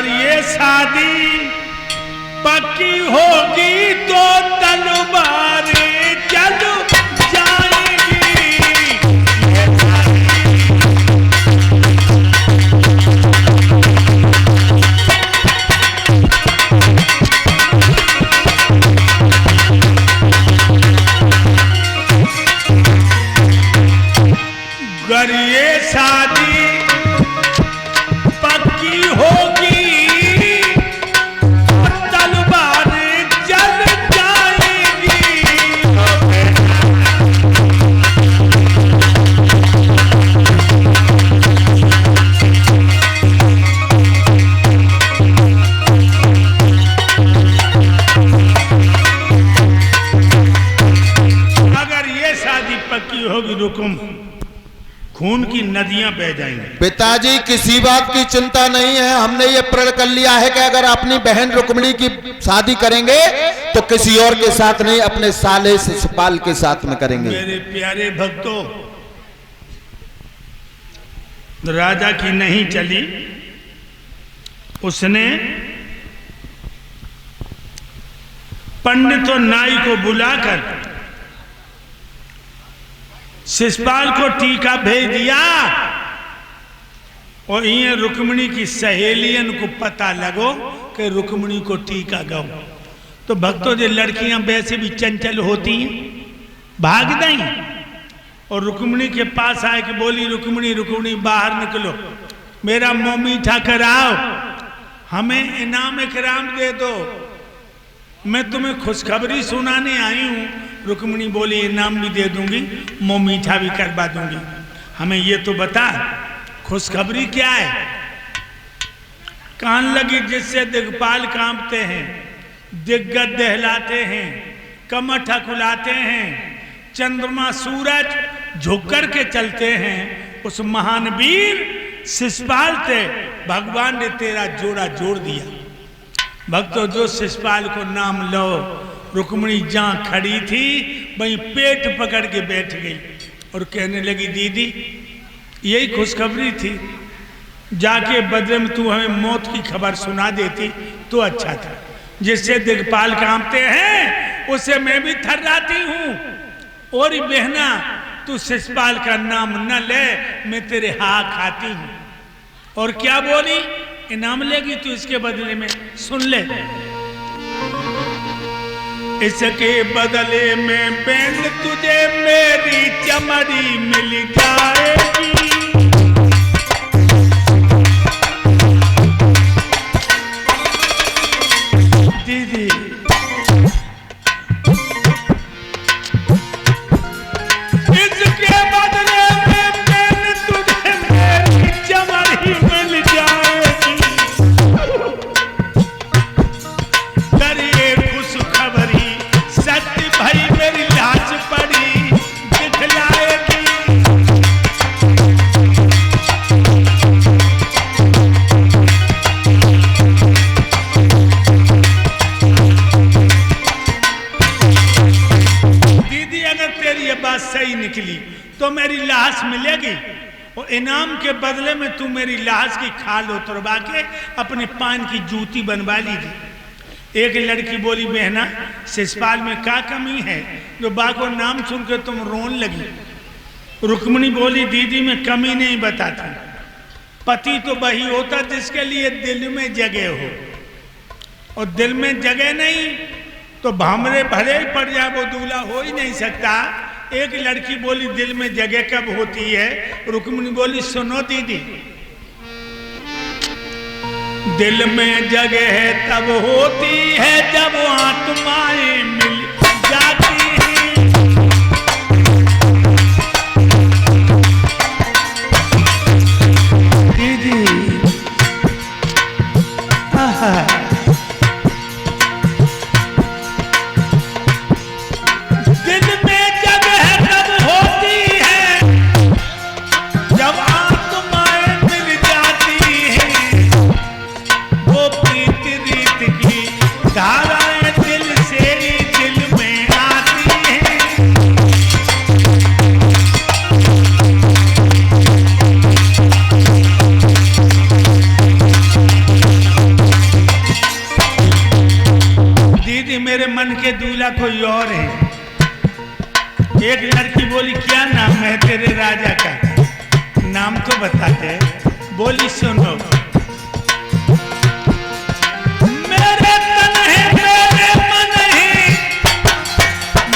अगर ये शादी पक्की होगी तो तलवारें चल जाएंगी। अगर ये शादी पक्की होगी होगी रुकुम खून की नदियां बह जाएंगी। पिताजी किसी बात की चिंता नहीं है, हमने ये प्रण कर लिया है कि अगर अपनी बहन रुक्मिणी की शादी करेंगे तो किसी और के साथ नहीं, अपने साले शिशुपाल के साथ में करेंगे। मेरे प्यारे भक्तों, राजा की नहीं चली, उसने पंडित और नाई को बुलाकर शिशुपाल को टीका भेज दिया और ये रुक्मिणी की सहेलियन को पता लगो कि रुक्मिणी को टीका गो। तो भक्तों जो लड़कियां वैसे भी चंचल होती हैं, भाग गई और रुक्मिणी के पास आए कि बोली रुक्मिणी रुक्मिणी बाहर निकलो, मेरा मुंह मीठा कराओ, हमें इनाम इकराम दे दो, मैं तुम्हें खुशखबरी सुनाने आई हूं। रुक्मिणी बोली इनाम भी दे दूंगी, मुंह मीठा भी करवा दूंगी, हमें ये तो बता खुशखबरी क्या है। कान लगी जिससे दिग्पाल कांपते हैं, दिग्गज दहलाते हैं, कमर ठकुलाते हैं, चंद्रमा सूरज झुक कर के चलते हैं, उस महान वीर शिशुपाल से भगवान ने तेरा जोड़ा जोड़ दिया। भक्तों जो शिशुपाल को नाम लो, रुक्मिणी जहां खड़ी थी वहीं पेट पकड़ के बैठ गई और कहने लगी दीदी यही खुशखबरी थी, जाके बदले में तू हमें मौत की खबर सुना देती तो अच्छा था। जिससे दिग्पाल कांपते हैं उससे मैं भी थर्राती हूं। और बहना तू शिशुपाल का नाम न ले, मैं तेरे हाँ खाती हूं। और क्या बोली, इनाम लेगी तू इसके बदले में, सुन ले। इसके बदले में बहन तुझे मेरी चमड़ी मिल जाएगी। दीदी इसके बदले में बहन तुझे मेरी चमड़ी मिल जाएगी। करिए खुशखबरी सत्य भाई मेरी लाश पड़ी दिखलाएगी। दीदी अगर तेरी ये बात सही निकली तो मेरी लाश मिलेगी और इनाम के बदले में तू मेरी लाश की खाल उतरवा के अपने पान की जूती बनवा लीजिए। एक लड़की बोली बहना शिशुपाल में क्या कमी है जो बा को नाम सुनकर तुम रोन लगी। रुक्मिणी बोली दीदी में कमी नहीं बताती, पति तो वही होता जिसके लिए दिल में जगह हो, और दिल में जगह नहीं तो भामरे भले ही पड़ जाए वो दूल्हा हो ही नहीं सकता। एक लड़की बोली दिल में जगह कब होती है। रुक्मिणी बोली सुनो दीदी, दिल में जगह है तब होती है जब आत्माएं मिल जाती हैं। दीदी दिल में जगह तब होती है जब आत्माएं मिल जाती हैं। वो प्रीति रीत की धाराएं दीदी मेरे मन के दूल्हा कोई और है। एक लड़की बोली क्या नाम है तेरे राजा का, नाम तो बता दे। बोली सुनो, मेरे तन है मेरे मन है,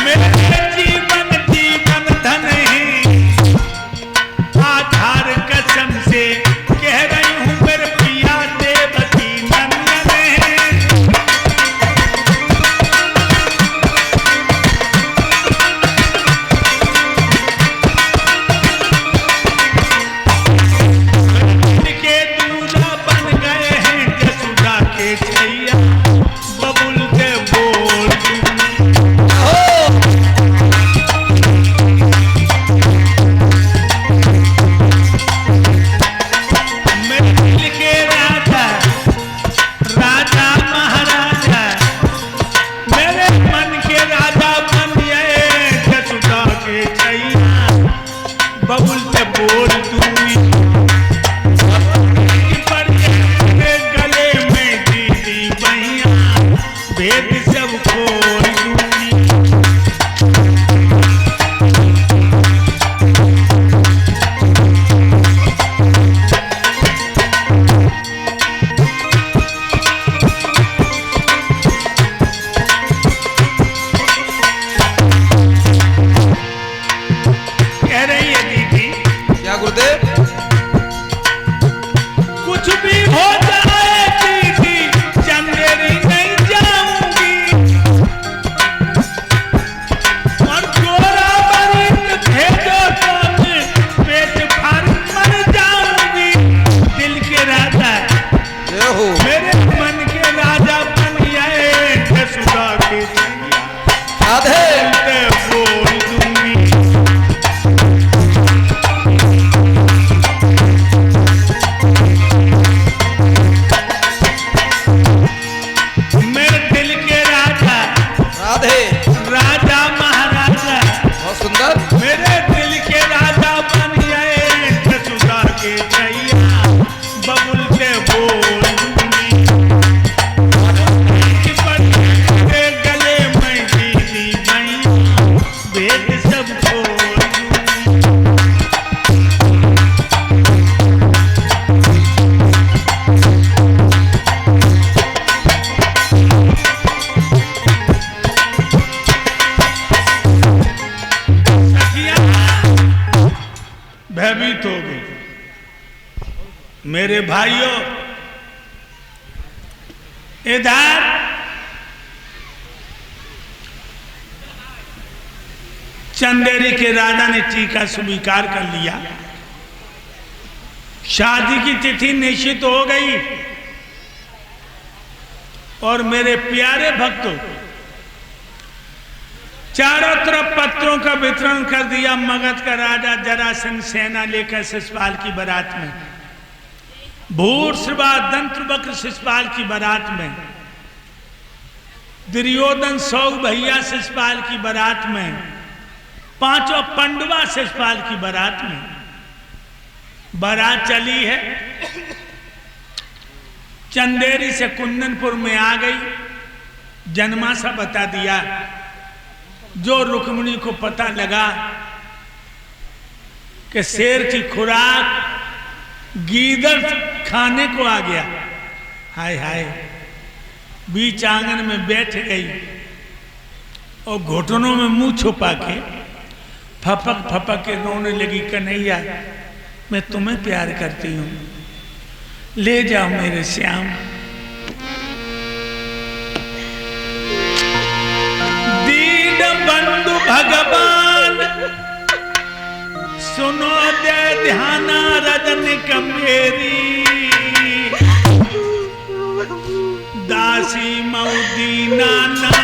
मेरे जीवन जीवन धन है, आधार कसम से कह रही हूँ मेरे पिया देवकी नंदन है। के दूल्हा बन गए हैं जसुदा के छैया, बबुल के बोल मेरे दिल के राजा राजा महाराजा, मेरे मन के राजा बन गए जसुदा के छैया, बबुल के बोल दूंगी गले में दीदी बहिया, भेद सब खोल दूंगी। कह रही है दीदी क्या गुरुदेव? कुछ भी हो जाए दीदी चंदेरी नहीं जाऊंगी, और गोरा मरीज भेजो तो पेट भर मर जाऊंगी। दिल के राजा जय हो। मेरे मन के राजा बन गए जसुदा के छैया, राधे बोल दूंगी। मेरे दिल के राजा राधे। राजा महाराजा, बहुत सुंदर। मेरे दिल के राजा बन गए जसुदा के छैया, बबुल के बोल दूंगी। के गले में दीदी बहिया, भेद सब खोल दूंगी। सखियां भयभीत हो गई। मेरे भाइयों, इधर चंदेरी के राजा ने टीका स्वीकार कर लिया, शादी की तिथि निश्चित हो गई। और मेरे प्यारे भक्तों, चारों तरफ पत्रों का वितरण कर दिया। मगध का राजा जरासंध सेना लेकर शिशुपाल की बारात में, भूषवा दंत्रवक्र शिशुपाल की बारात में, दुर्योधन 100 भैया शिशुपाल की बारात में, 5 पंडवा शिशुपाल की बारात में बारात चली है। चंदेरी से कुंदनपुर में आ गई। जन्माशा बता दिया। जो रुक्मिणी को पता लगा कि शेर की खुराक गीदड़ खाने को आ गया, हाय हाय, बीच आंगन में बैठ गई और घुटनों में मुंह छुपा के फपक फपक के रोने लगी। कन्हैया, मैं तुम्हें प्यार करती हूँ, ले जाओ मेरे श्याम। दीन बंधु भगवान सुनो दे ध्याना रजन कमेरी, दासी मऊ दीना ना